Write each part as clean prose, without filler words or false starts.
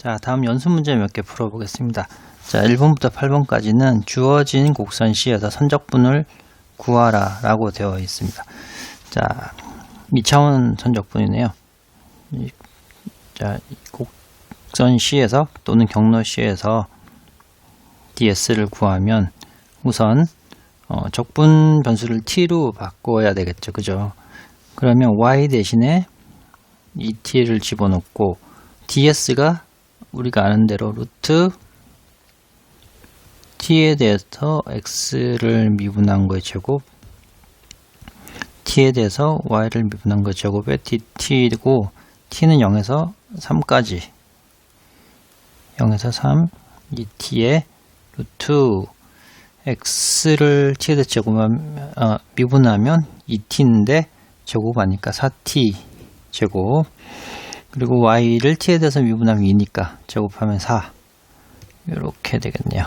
자, 다음 연습 문제 몇 개 풀어보겠습니다. 자, 1번부터 8번까지는 주어진 곡선 C에서 선적분을 구하라 라고 되어 있습니다. 자, 2차원 선적분이네요. 자, 곡선 C에서 또는 경로 C에서 ds를 구하면 우선 적분 변수를 t로 바꿔야 되겠죠. 그죠? 그러면 y 대신에 이 t를 집어넣고 ds가 우리가 아는 대로 루트 t에 대해서 x를 미분한 거의 제곱, t에 대해서 y를 미분한 거의 제곱에 dt고 t는 0에서 3까지 0에서 3 이 t에 루트 x를 t에 대해서 미분하면 2t인데 제곱하니까 4t 제곱, 그리고 y를 t에 대해서 미분하면 2니까 제곱하면 4 이렇게 되겠네요.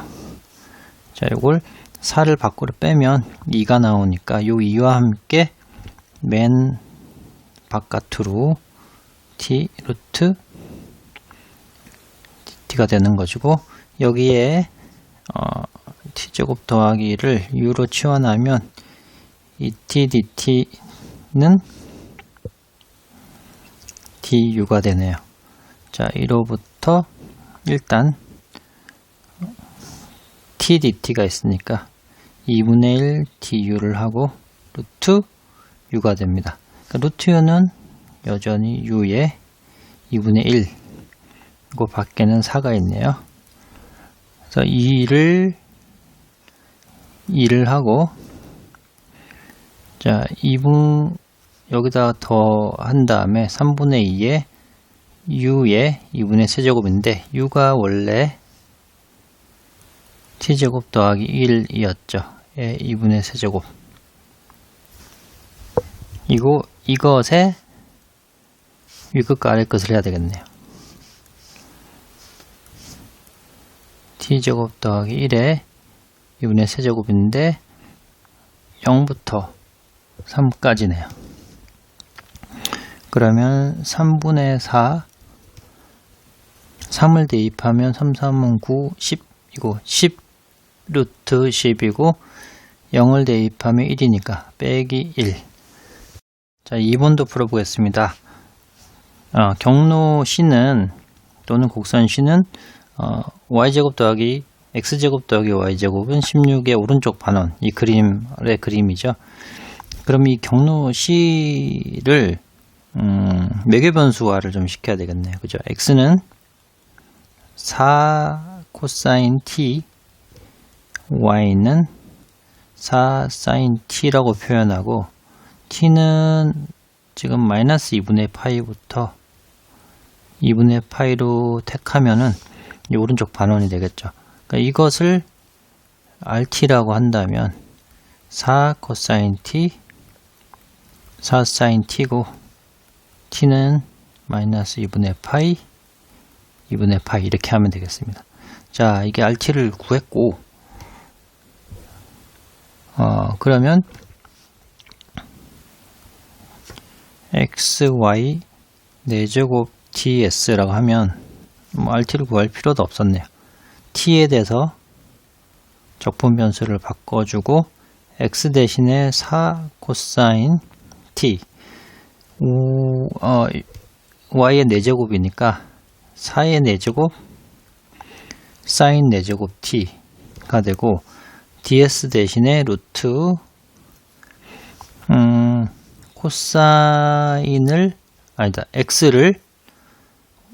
자, 이걸 4를 밖으로 빼면 2가 나오니까 이 2와 함께 맨 바깥으로 t 루트 t가 되는 것이고, 여기에 t제곱 더하기를 u로 치환하면 이 t dt는 du가 되네요. 자, 이로부터 일단 t dt가 있으니까 2분의 1 du를 하고 루트 u가 됩니다. 그러니까 루트 u는 여전히 u에 2분의 1, 그리고 밖에는 4가 있네요. 그래서 2를 하고, 자, 2분 여기다 더 한 다음에 3분의 2에 u에 2분의 세제곱인데 u가 원래 t제곱 더하기 1이었죠. 2분의 세제곱. 이것에 위끝과 아래끝을 해야 되겠네요. t제곱 더하기 1에 2분의 세제곱인데 0부터 3까지네요. 그러면 3분의 4, 3을 대입하면 3, 3은 9, 10이고 10 루트 10이고 0을 대입하면 1이니까 빼기 1. 자, 2번도 풀어보겠습니다. 경로 C는 또는 곡선 C는 y제곱 더하기 x제곱 더하기 y제곱은 16의 오른쪽 반원, 이 그림의 그림이죠. 그럼 이 경로 C를 매개변수화를 좀 시켜야 되겠네요. 그죠? x는 4 코사인 t, y는 4 사인 t라고 표현하고, t는 지금 마이너스 2분의 파이부터 2분의 파이로 택하면은 이 오른쪽 반원이 되겠죠. 그러니까 이것을 rt라고 한다면 4 코사인 t, 4 사인 t고, t는 마이너스 2분의 파이, 2분의 파이 이렇게 하면 되겠습니다. 자, 이게 rt를 구했고, 그러면 xy 4제곱 ds라고 하면 rt를 구할 필요도 없었네요. t에 대해서 적분 변수를 바꿔주고 x 대신에 4 코사인 t, y의 4제곱이니까 4의 4제곱 사인 4제곱 t가 되고, ds 대신에 루트 코사인을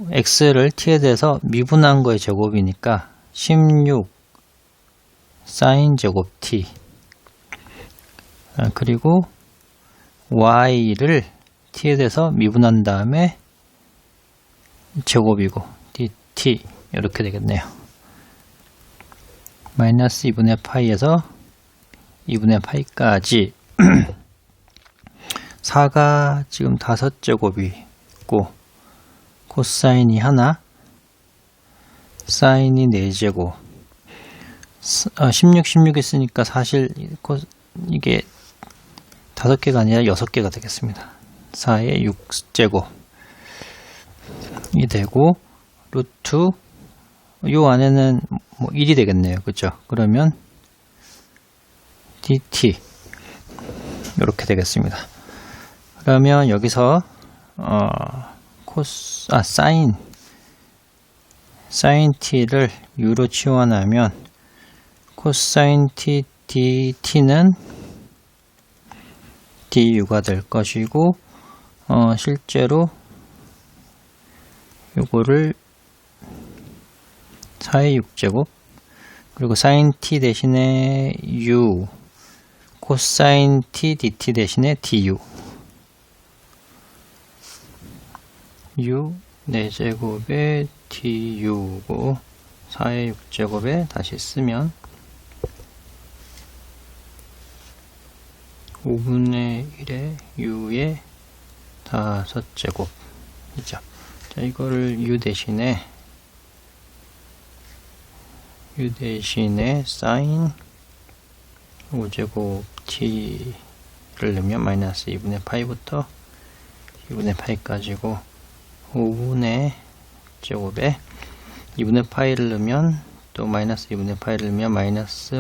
x를 t에 대해서 미분한 거의 제곱이니까 16 사인 제곱 t, 그리고 y를 t에 대해서 미분한 다음에 제곱이고 dt 이렇게 되겠네요. 마이너스 2분의 파이에서 2분의 파이까지 4가 지금 5제곱이 있고, 코사인이 하나, 사인이 4제곱, 16 있으니까 사실 이게 5개가 아니라 6개가 되겠습니다. 4의 6제곱이 되고, 루트 요 안에는 뭐 1이 되겠네요. 그죠? 그러면 dt 이렇게 되겠습니다. 그러면 여기서 사인 t를 u로 치환하면 코사인 t dt는 du가 될 것이고 실제로 요거를 4의 6제곱 그리고 사인 t 대신에 u 코사인 t dt 대신에 du u 4제곱에 du고 4의 6제곱에 다시 쓰면 5분의 1의 u의 5제곱이죠. 자, 이거를 u 대신에 사인 5제곱 t를 넣으면 마이너스 2분의 파이부터 2분의 파이까지고 5분의 제곱에 2분의 파이를 넣으면 또 마이너스 2분의 파이를 넣으면 마이너스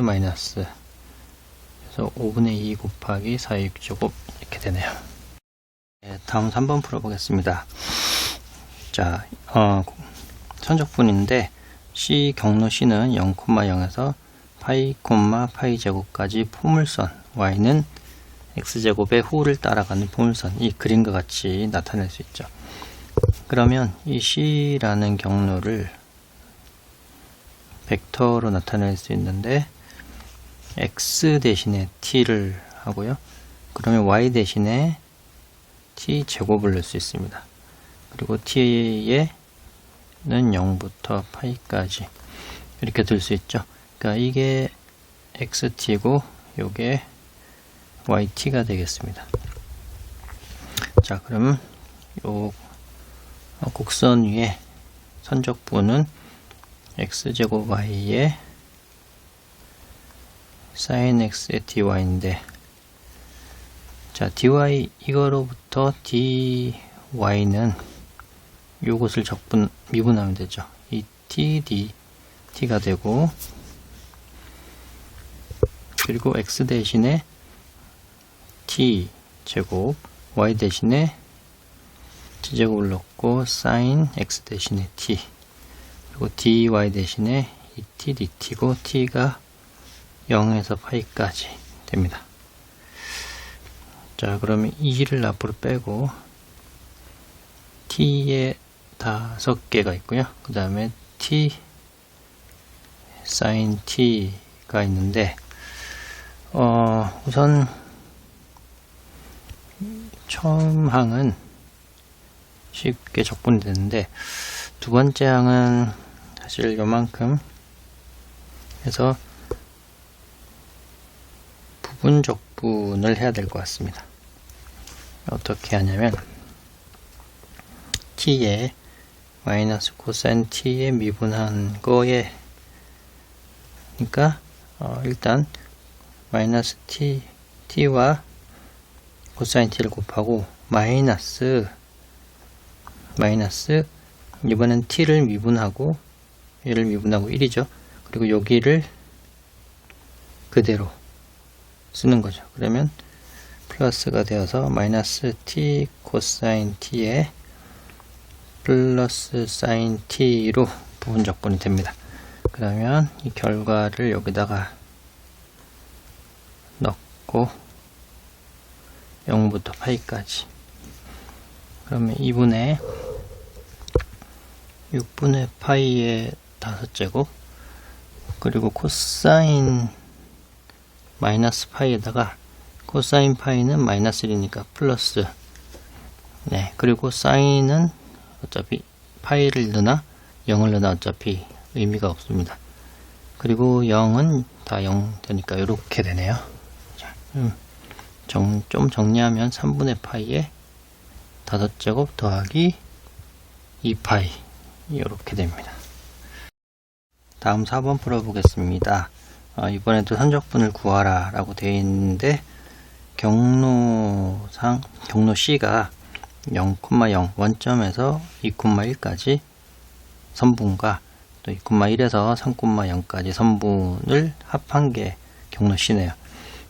그래서 5분의 2 곱하기 4의 6제곱 이렇게 되네요. 네, 다음 3번 풀어보겠습니다. 자, 선적분인데 C 경로 C는 0,0에서 파이, 파이 제곱까지 포물선 Y는 X제곱의 후를 따라가는 포물선 이 그림과 같이 나타낼 수 있죠. 그러면 이 C라는 경로를 벡터로 나타낼 수 있는데 X 대신에 T를 하고요. 그러면 Y 대신에 T 제곱을 넣을 수 있습니다. 그리고 T에는 0부터 파이까지 이렇게 둘 수 있죠. 그러니까 이게 XT고 요게 YT가 되겠습니다. 자, 그럼 요 곡선 위에 선적분은 X제곱 Y의 sin X의 dy인데, 자, dy 이거로부터 dy는 요것을 미분하면 되죠. 이 t dt가 되고, 그리고 x 대신에 t 제곱, y 대신에 t제곱을 넣고 sin x 대신에 t, 그리고 dy 대신에 이 t dt고 t가 0에서 파이까지 됩니다. 자, 그러면 2를 앞으로 빼고 t에 5개가 있고요. 그 다음에 t sin t가 있는데 우선 처음 항은 쉽게 적분이 되는데 두 번째 항은 사실 요만큼 해서 부분 적분을 해야 될 것 같습니다. 어떻게 하냐면 t에 마이너스 코사인 t에 미분한 거에, 그러니까 일단 마이너스 t와 코사인 t를 곱하고 마이너스 이번엔 t를 미분하고 얘를 미분하고 1이죠. 그리고 여기를 그대로 쓰는 거죠. 그러면 플러스가 되어서 마이너스 t 코사인 t에 플러스 사인 t로 부분 적분이 됩니다. 그러면 이 결과를 여기다가 넣고 0부터 파이까지, 그러면 2분의 6분의 파이의 5제곱, 그리고 코사인 마이너스 파이에다가 코사인 파이는 마이너스 1이니까 플러스, 네, 그리고 사인은 어차피 파이를 넣으나 0을 넣으나 어차피 의미가 없습니다. 그리고 0은 다 0 되니까 이렇게 되네요. 자, 좀 정리하면 3분의 파이에 5제곱 더하기 2파이 이렇게 됩니다. 다음 4번 풀어보겠습니다. 이번에도 선적분을 구하라 라고 되어 있는데 경로 C가 0,0 원점에서 2,1까지 선분과 또 2,1에서 3,0까지 선분을 합한 게 경로 C네요.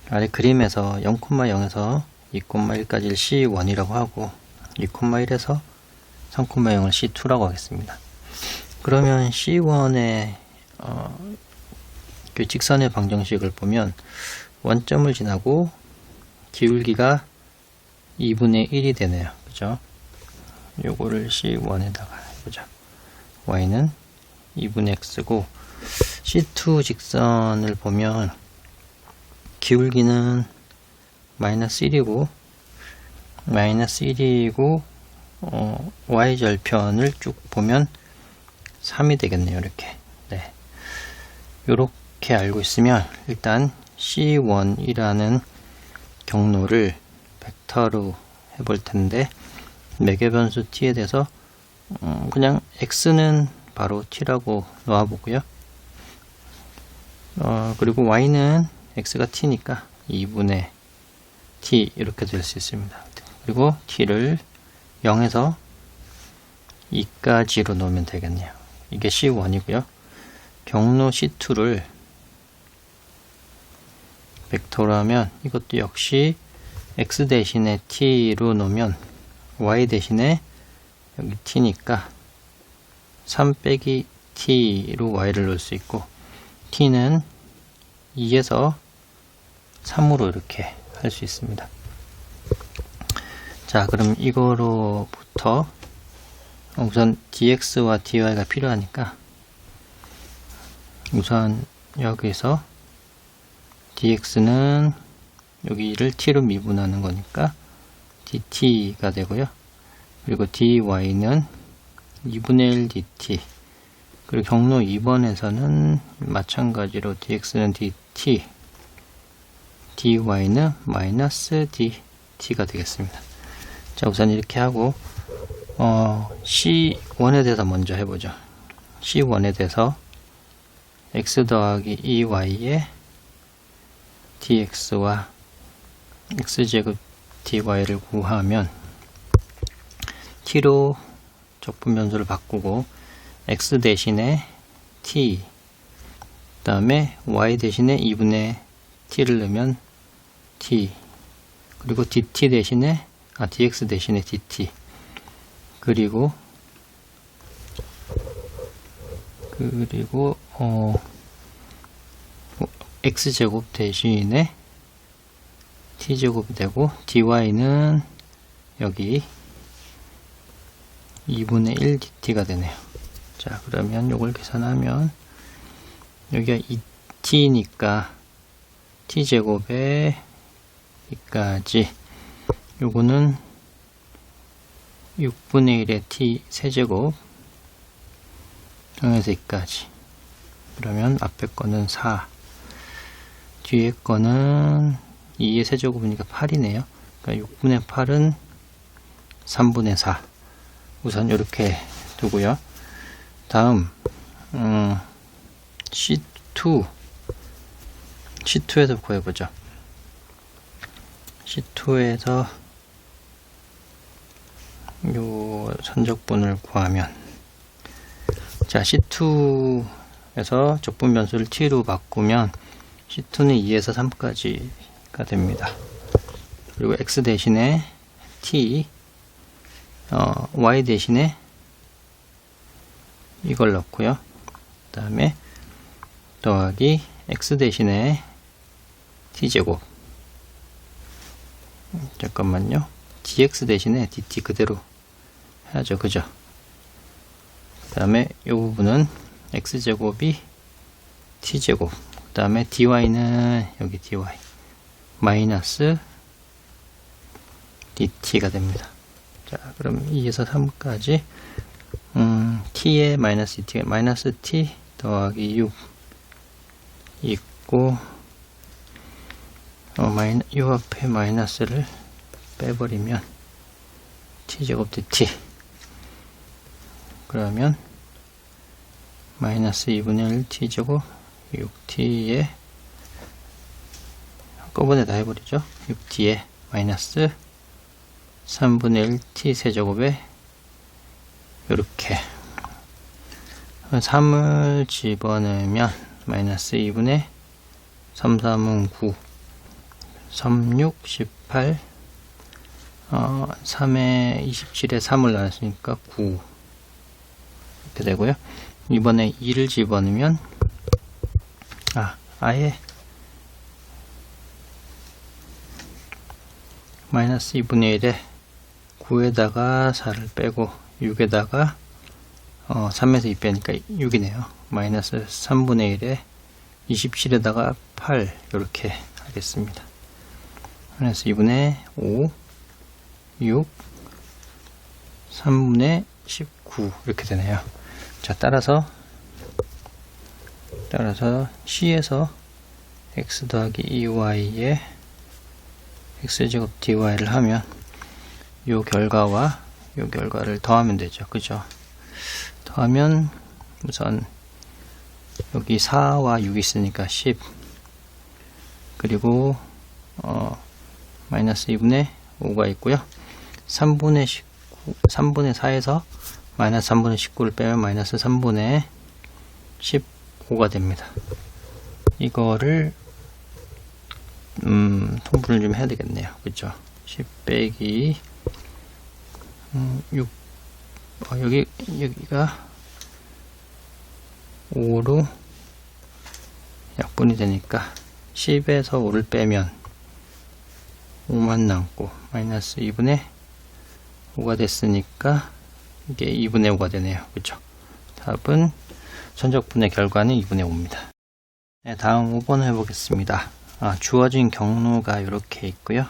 아래 그림에서 0,0에서 2,1까지를 C1이라고 하고 2,1에서 3,0을 C2라고 하겠습니다. 그러면 C1의 그 직선의 방정식을 보면 원점을 지나고 기울기가 2분의 1이 되네요. 그죠? 요거를 C1에다가 해보자. Y는 2분의 X고 C2 직선을 보면 기울기는 마이너스 1이고 Y절편을 쭉 보면 3이 되겠네요. 이렇게. 네. 요렇게 알고 있으면 일단 C1이라는 경로를 벡터로 해볼 텐데 매개변수 t에 대해서 그냥 x는 바로 t라고 놓아보고요. 그리고 y는 x가 t니까 2분의 t 이렇게 될 수 있습니다. 그리고 t를 0에서 2까지로 놓으면 되겠네요. 이게 C1이고요. 경로 C2를 벡터로 하면 이것도 역시 x 대신에 t로 놓으면 y 대신에 여기 t니까 3 빼기 t로 y를 놓을 수 있고 t는 2에서 3으로 이렇게 할 수 있습니다. 자, 그럼 이거로부터 우선 dx와 dy가 필요하니까 우선 여기서 dx는 여기를 t로 미분하는 거니까 dt가 되고요. 그리고 dy는 2분의 1 dt. 그리고 경로 2번에서는 마찬가지로 dx는 dt, dy는 마이너스 dt가 되겠습니다. 자, 우선 이렇게 하고 C1에 대해서 먼저 해보죠. C1에 대해서 x 더하기 2y의 dx와 x제곱 dy를 구하면 t로 적분변수를 바꾸고 x 대신에 t, 그 다음에 y 대신에 2분의 t를 넣으면 t, 그리고 dt 대신에 dx 대신에 dt, 그리고 x제곱 대신에 t제곱이 되고 dy는 여기 2분의 1 dt가 되네요. 자, 그러면 요걸 계산하면 여기가 2t니까 t제곱에 여기까지 요거는 6분의 1의 t 세제곱 0에서 2까지. 그러면 앞에 거는 4, 뒤에 거는 2의 세제곱이니까 8이네요. 그러니까 6분의 8은 3분의 4. 우선 이렇게 두고요. 다음 C2에서 구해보죠. C2에서 요 선적분을 구하면, 자, C2에서 적분변수를 t로 바꾸면 C2는 2에서 3까지가 됩니다. 그리고 x 대신에 t, y 대신에 이걸 넣고요. 그 다음에 더하기 x 대신에 t제곱, 잠깐만요, dx 대신에 dt 그대로 해야죠. 그죠? 그 다음에 이 부분은 x제곱이 t제곱, 그 다음에 dy는 여기 dy 마이너스 dt가 됩니다. 자, 그럼 2에서 3까지 t에 마이너스 t, 마이너스 t 더하기 6 있고, 요 앞에 마이너스를 빼버리면 t제곱 dt, 그러면 마이너스 2분의 1 t제곱 6t에 한꺼번에 다 해버리죠. 6t에 마이너스 3분의 1 t 세제곱에 요렇게. 3을 집어넣으면 마이너스 2분의 3, 3은 9, 3, 6, 18, 3에 27에 3을 나눴으니까 9 이렇게 되고요. 이번에 2를 집어넣으면 아예 마이너스 2분의 1에 9에다가 4를 빼고 6에다가 3에서 2 빼니까 6이네요. 마이너스 3분의 1에 27에다가 8 이렇게 하겠습니다. 마이너스 2분의 5, 6, 3분의 19 이렇게 되네요. 자, 따라서 C에서 x 더하기 2y에 x제곱 dy를 하면 요 결과와 요 결과를 더하면 되죠. 그죠? 더하면 우선 여기 4와 6이 있으니까 10, 그리고 마이너스 2분의 5가 있고요. 3분의 4에서 마이너스 3분의 19를 빼면 마이너스 3분의 15가 됩니다. 이거를 통분을 좀 해야 되겠네요. 그죠? 10 빼기 6, 여기가 5로 약분이 되니까 10에서 5를 빼면 5만 남고 마이너스 2분의 5가 됐으니까 이게 2분의 5가 되네요. 그죠? 답은 선적분의 결과는 2분의 5입니다. 네, 다음 5번 해보겠습니다. 주어진 경로가 이렇게 있고요.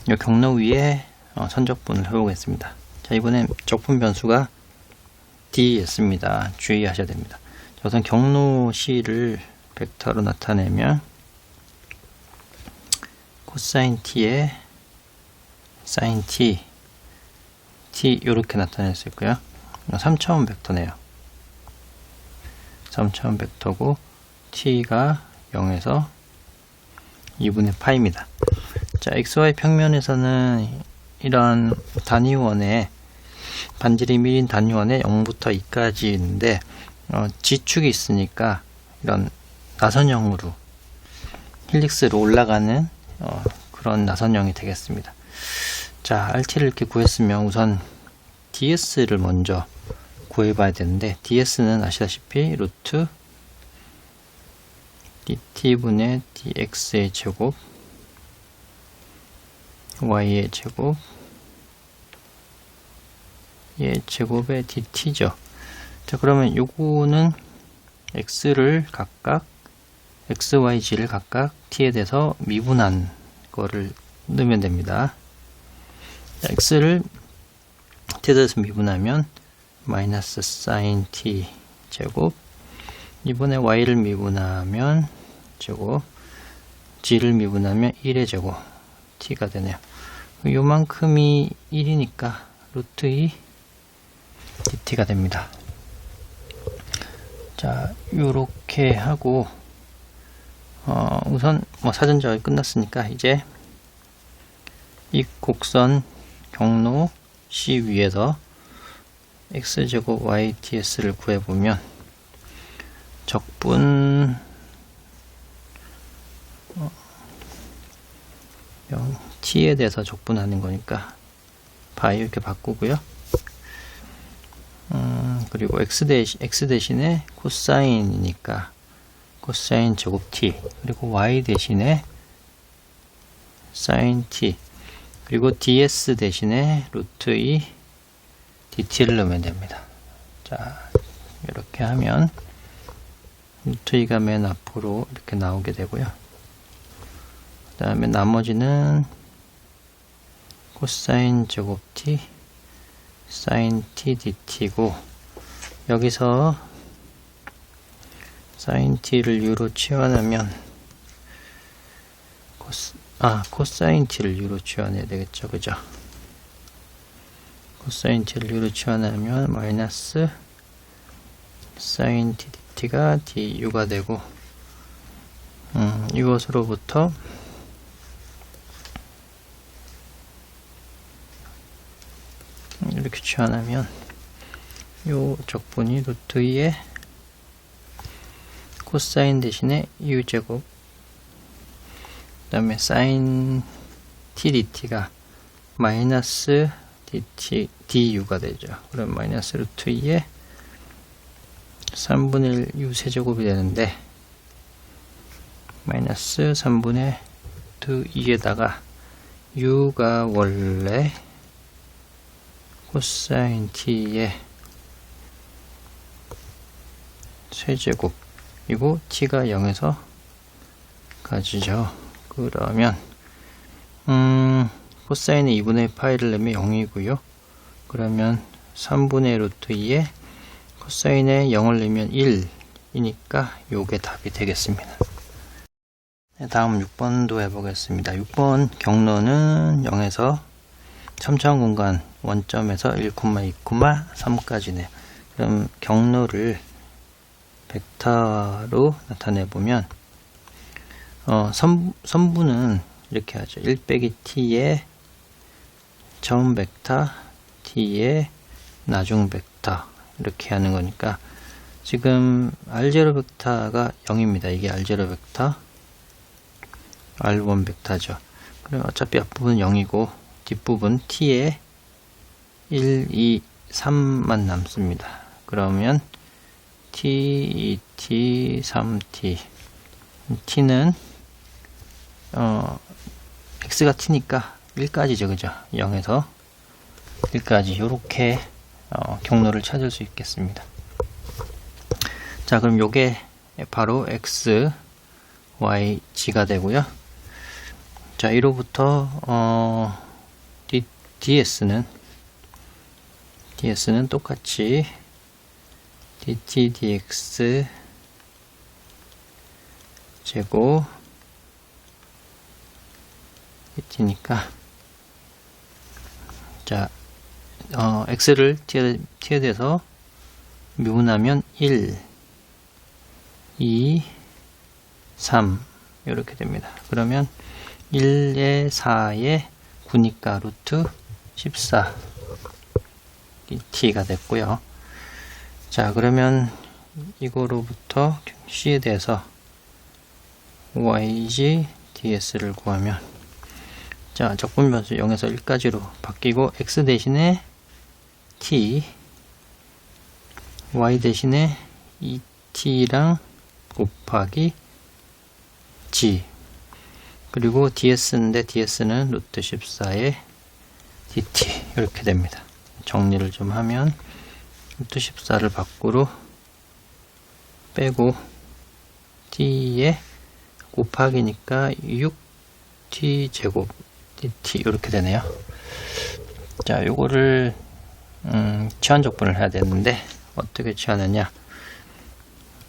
이 경로 위에 선적분을 해보겠습니다. 자, 이번엔 적분 변수가 D였습니다. 주의하셔야 됩니다. 자, 우선 경로 C를 벡터로 나타내면 코사인 T에 사인 T, T 이렇게 나타낼 수 있고요. 3차원 벡터네요. 3차원 벡터고 T가 0에서 2분의 파입니다. 자, XY 평면에서는 이런 단위원에 반지름 1인 단위원에 0부터 2까지 있는데 지축이 있으니까 이런 나선형으로 힐릭스로 올라가는 그런 나선형이 되겠습니다. 자, RT를 이렇게 구했으면 우선 DS를 먼저 구해봐야 되는데 DS는 아시다시피 루트 dt분의 dx의 제곱 y의 제곱 의 제곱의 dt죠. 자, 그러면 요거는 x를 각각 x, y, g를 각각 t에 대해서 미분한 거를 넣으면 됩니다. 자, x를 t에 대해서 미분하면 마이너스 사인 t 제곱, 이번에 y를 미분하면 제곱, g를 미분하면 1의 제곱 t가 되네요. 요만큼이 1이니까 루트 2 dt가 됩니다. 자, 요렇게 하고 우선 사전 작업이 끝났으니까 이제 이 곡선 경로 C 위에서 x제곱 yts를 구해보면 적분 t에 대해서 적분하는 거니까 바이 이렇게 바꾸고요. 그리고 x 대신에 코사인이니까 코사인 제곱 t, 그리고 y 대신에 사인 t, 그리고 ds 대신에 루트 2 dt를 넣으면 됩니다. 자, 이렇게 하면 루트 2가 맨 앞으로 이렇게 나오게 되고요. 그 다음에 나머지는 코사인 제곱 t 사인 t dt고, 여기서 사인 t를 u로 치환하면 코사인 t를 u로 치환해야 되겠죠. 그죠? 코사인 t를 u로 치환하면 마이너스 사인 t dt가 du가 되고, 이것으로부터 이렇게 치환하면 요 적분이 루트 2의 코사인 대신에 u제곱, 그 다음에 사인 t dt가 마이너스 dt du가 되죠. 그럼 마이너스 루트 2에 3분의 1 u 세제곱이 되는데, 마이너스 3분의 2에다가 u가 원래 코사인 t의 세제곱이고 t가 0에서 가지죠. 그러면 코사인의 2분의 파이를 내면 0이고요. 그러면 3분의 루트 2에 코사인의 0을 내면 1이니까 요게 답이 되겠습니다. 다음 6번도 해보겠습니다. 6번 경로는 0에서 3차원 공간 원점에서 1, 2, 3까지네요. 그럼 경로를 벡터로 나타내보면 선분은 이렇게 하죠. 1 빼기 t의 처음 벡터, t의 나중 벡터, 이렇게 하는 거니까 지금 R0 벡터가 0입니다. 이게 R0 벡터, R1 벡터죠. 그럼 어차피 앞부분 0이고 뒷부분 t에 1, 2, 3만 남습니다. 그러면 t, 2t, 3t, t는 x가 t니까 1까지죠. 그죠? 0에서 1까지 이렇게 경로를 찾을 수 있겠습니다. 자, 그럼 요게 바로 x, y, g가 되고요. 자, 1호부터 ds는 똑같이 dt, dx 제곱 dt니까, 자, x를 t에 대해서 미분하면 1, 2, 3 이렇게 됩니다. 그러면 1에 4에 9니까 루트 14 t가 됐고요. 자, 그러면 이거로부터 c에 대해서 yg ds를 구하면, 자, 적분 변수 0에서 1까지로 바뀌고 x 대신에 t, y 대신에 2t랑 곱하기 g, 그리고 ds인데 ds는 루트 14에 dt 이렇게 됩니다. 정리를 좀 하면 루트 14를 밖으로 빼고 t에 곱하기니까 6t 제곱 dt 이렇게 되네요. 자, 요거를 치환적분을 해야 되는데 어떻게 치환하냐,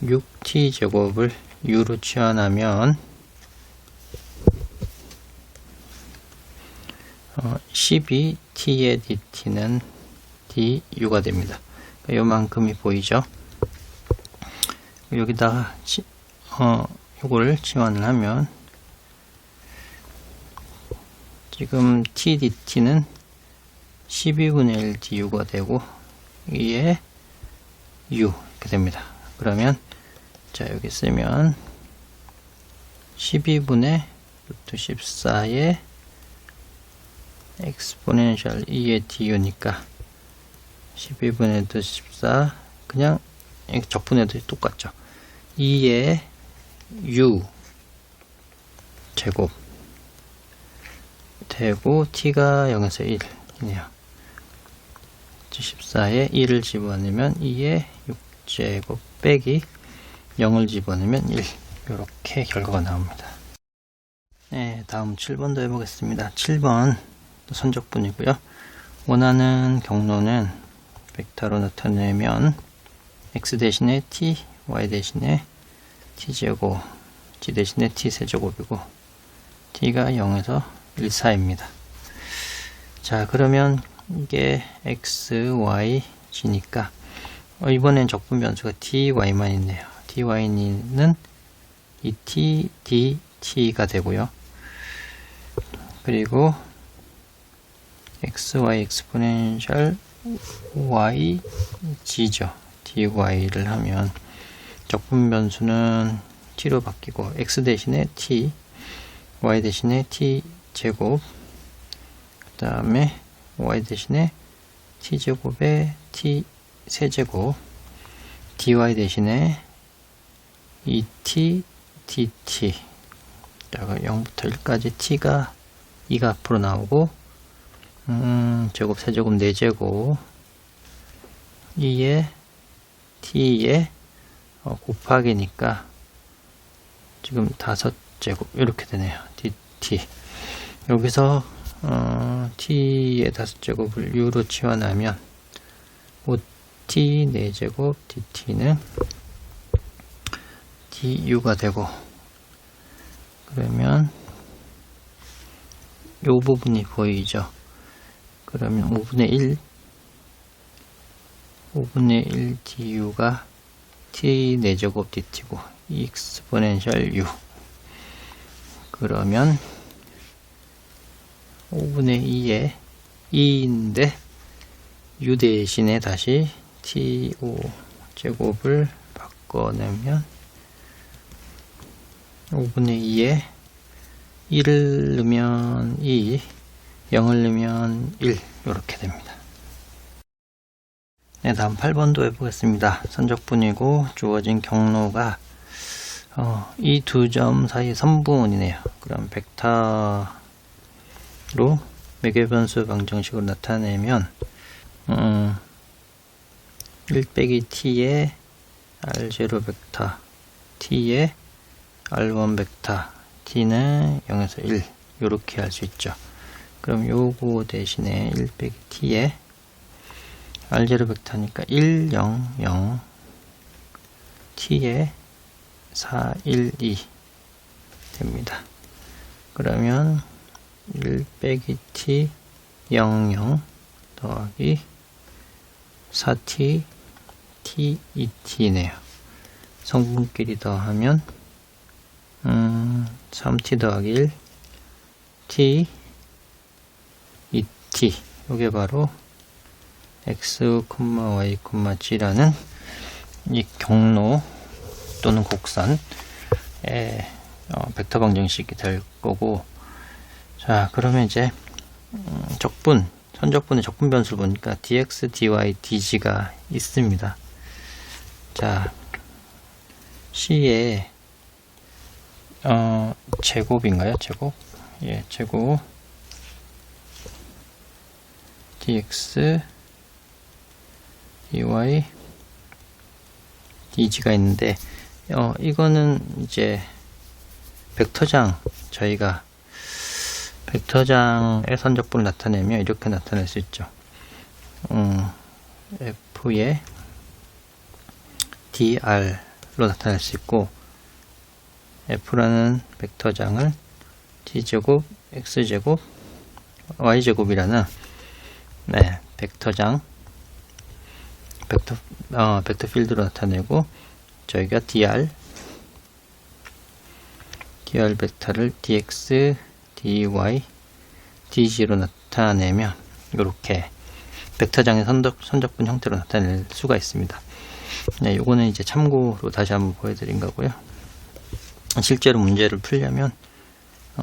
6t 제곱을 u로 치환하면 12t의 dt는 du가 됩니다. 요만큼이 보이죠? 여기다가 요거를 치환을 하면 지금 t dt는 12분의 1 du가 되고 위에 u 이렇게 됩니다. 그러면 자, 여기 쓰면 12분의 루트 14의 엑스포넨셜 2의 du니까 12분의 루트 14, 그냥 적분해도 똑같죠. 2의 u 제곱 되고 t가 0에서 1이네요. 14에 1을 집어넣으면 2의 6제곱 빼기 0을 집어넣으면 1, 이렇게 결과가 나옵니다. 네, 다음 7번도 해보겠습니다. 7번 선적분이고요. 원하는 경로는 벡터로 나타내면 x 대신에 t, y 대신에 t제곱, g 대신에 t세제곱이고 t가 0에서 1, 4입니다. 자, 그러면 이게 x, y, g니까 이번엔 적분 변수가 dy만 있네요. dy는 이 t, dt가 되고요. 그리고 xy 엑스포넨셜 y, g죠. dy를 하면 적분 변수는 t로 바뀌고 x 대신에 t, y 대신에 t 제곱, 그 다음에 y 대신에 t 제곱에 t 세제곱, dy 대신에 2t dt. 자, 0부터 1까지 t가 2가 앞으로 나오고, 제곱, 세제곱, 4제곱, 2에 t에 곱하기니까 지금 5제곱 이렇게 되네요. dt. 여기서 t의 5제곱을 u로 치환하면 5t 4제곱 dt는 du가 되고, 그러면 요 부분이 보이죠. 그러면 5분의 1 du가 t 4제곱 dt고 exponential u. 그러면 5분의 2에 2인데 u 대신에 다시 to 제곱을 바꿔내면 5분의 2에 1을 넣으면 2, 0을 넣으면 1 이렇게 됩니다. 네, 다음 8번도 해보겠습니다. 선적분이고 주어진 경로가 이 두 점 사이 선분이네요. 그럼 벡터로 매개변수 방정식으로 나타내면 1 빼기 t의 r0 벡터, t의 r1 벡터, t는 0에서 1 이렇게 할 수 있죠. 그럼 요거 대신에 1 빼기 t의 r0 벡터니까 1, 0, 0, t의 4, 1, 2 됩니다. 그러면 1 빼기 t 0, 0 더하기 4t t 2t네요. 성분끼리 더하면 3t 더하기 1 t 2t. 이게 바로 x, y, g라는 이 경로 또는 곡선의 벡터 방정식이 될 거고, 자, 그러면 이제 선적분의 적분 변수를 보니까 dx, dy, dg가 있습니다. 자, C의 제곱인가요? 제곱? 예, 제곱 dx, dy, dg가 있는데 이거는 이제 벡터장, 저희가 벡터장의 선적분을 나타내면 이렇게 나타낼 수 있죠. f의 dr로 나타낼 수 있고, f라는 벡터장을 t제곱, x제곱, y제곱이라는 벡터 필드로 나타내고, 저희가 dr 벡터를 dx, dy, dg로 나타내면 이렇게 벡터장의 선적분 형태로 나타낼 수가 있습니다. 네, 요거는 이제 참고로 다시 한번 보여드린 거고요. 실제로 문제를 풀려면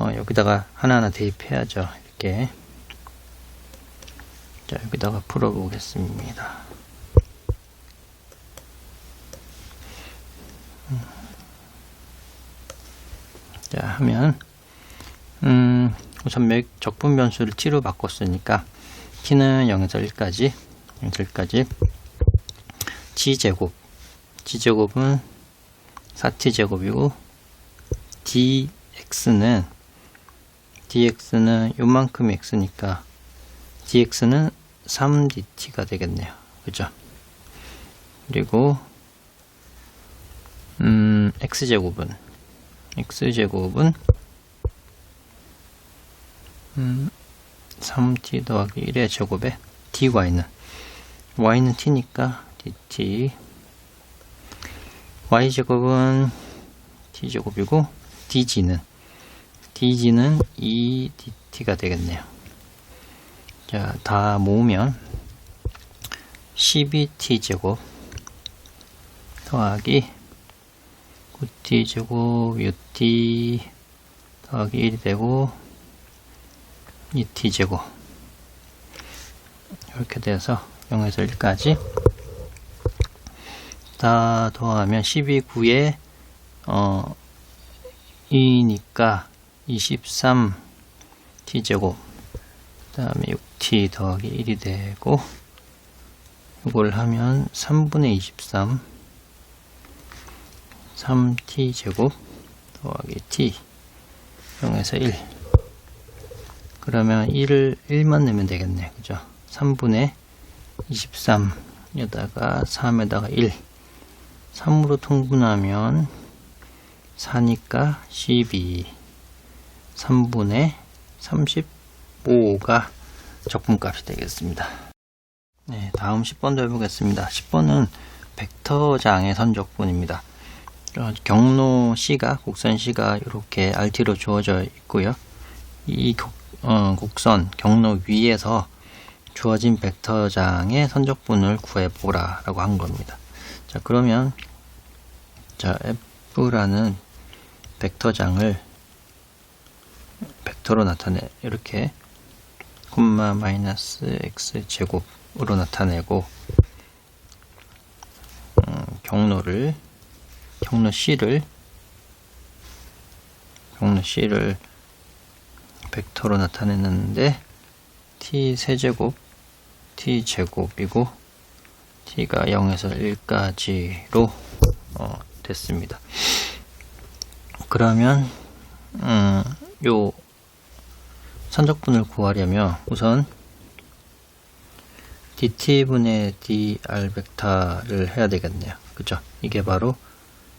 여기다가 하나하나 대입해야죠. 이렇게. 자, 여기다가 풀어보겠습니다. 자, 하면 우선 적분 변수를 t로 바꿨으니까 t는 0에서 1까지 g제곱은 4t제곱이고, dx는 요만큼이 x니까 dx는 3dt가 되겠네요. 그죠? 그리고 x제곱은 3t 더하기 1의 제곱에 y는 t니까 dt, y제곱은 t제곱이고, dg는 2dt가 되겠네요. 자, 다 모으면 12t제곱 더하기 9t제곱 ut 더하기 1이 되고 2t제곱 이렇게 돼서 0에서 1까지 다 더하면 12, 9에 2니까 23t제곱 그 다음에 6t 더하기 1이 되고 이걸 하면 3분의 23 3t제곱 더하기 t 0에서 1 그러면 1만 내면 되겠네. 그죠? 3분의 23에다가 3에다가 1 3으로 통분하면 4니까 12 3분의 35가 적분값이 되겠습니다. 네, 다음 10번도 해보겠습니다. 10번은 벡터장의 선적분입니다. 경로 C가 곡선 C가 이렇게 RT로 주어져 있고요. 이 곡선 경로 위에서 주어진 벡터장의 선적분을 구해보라 라고 한 겁니다. 자, 그러면 자 F라는 벡터장을 벡터로 나타내 이렇게 콤마 마이너스 x제곱으로 나타내고 경로 C를 벡터로 나타냈는데 t 세제곱 t 제곱이고 t가 0에서 1까지로 됐습니다. 그러면 요 선적분을 구하려면 우선 dt분의 dr 벡터를 해야 되겠네요. 그죠? 이게 바로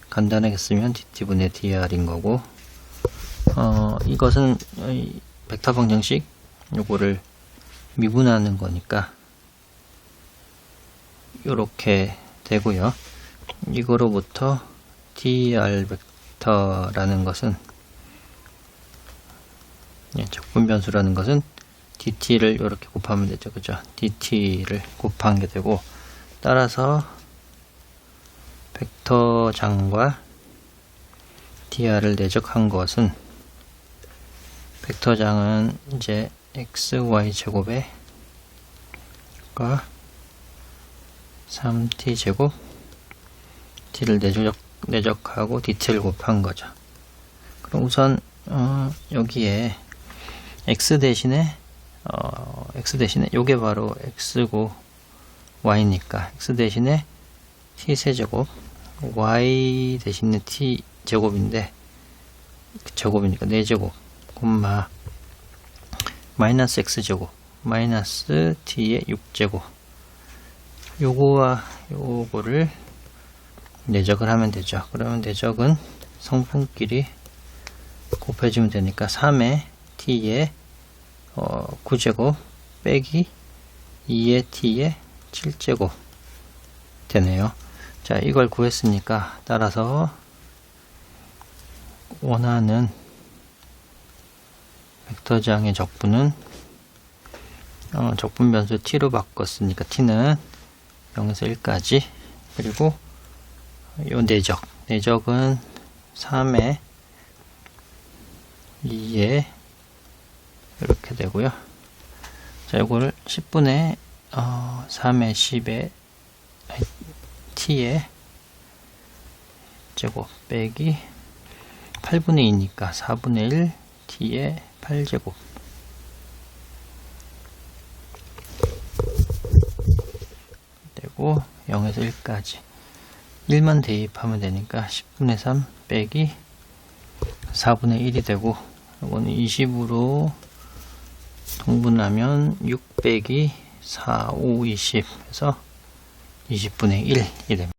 간단하게 쓰면 dt분의 dr인 거고 이것은 벡터 방정식 요거를 미분하는 거니까 요렇게 되고요. 이거로부터 dr 벡터라는 것은 적분 변수라는 것은 dt를 이렇게 곱하면 되죠. 그죠? dt를 곱한 게 되고 따라서 벡터장과 dr를 내적한 것은 벡터장은 이제 xy 제곱에 3t 제곱 t를 내적하고 dt를 곱한 거죠. 그럼 우선 여기에 x 대신에 요게 바로 x고 y니까 x 대신에 t 세제곱 y 대신에 t 제곱인데 제곱이니까 4제곱 콤마 마이너스 x제곱 마이너스 t의 6제곱 요거와 요거를 내적을 하면 되죠. 그러면 내적은 성분끼리 곱해주면 되니까 3의 t의 9제곱 빼기 2의 t의 7제곱 되네요. 자, 이걸 구했으니까 따라서 원하는 벡터장의 적분은 적분 변수 t로 바꿨으니까 t는 0에서 1까지 그리고 요 내적은 3의 2에 이렇게 되고요. 자, 이거를 10분의 3의 10에 t의 제곱 빼기 8분의 2니까 4분의 1 t의 8제곱 되고 0에서 1까지 1만 대입하면 되니까 10분의 3 빼기 4분의 1이 되고 이거는 20으로 통분하면 6 빼기 4, 5, 20 해서 20분의 1이 됩니다.